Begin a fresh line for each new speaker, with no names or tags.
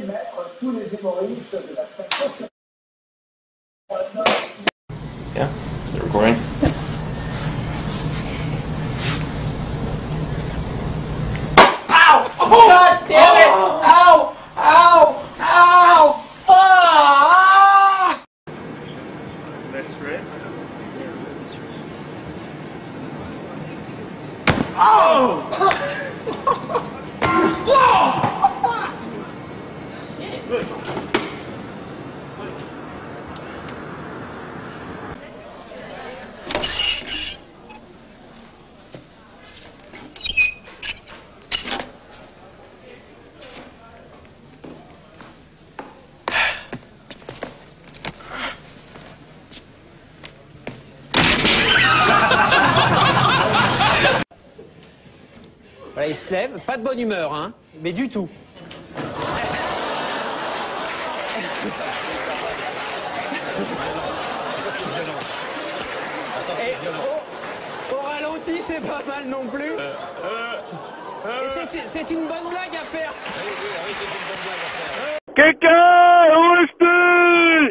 Mettre tous les humoristes de la station.
Yeah, is it recording?
Ow! Oh, God damn it! Ow! Ow! Ow! Fuck!
That's right.
Oh!
Voilà, il se lève, pas de bonne humeur, hein, mais du tout. Et au ralenti, c'est pas mal non plus. Et c'est une bonne blague à faire.
Quelqu'un, où est-ce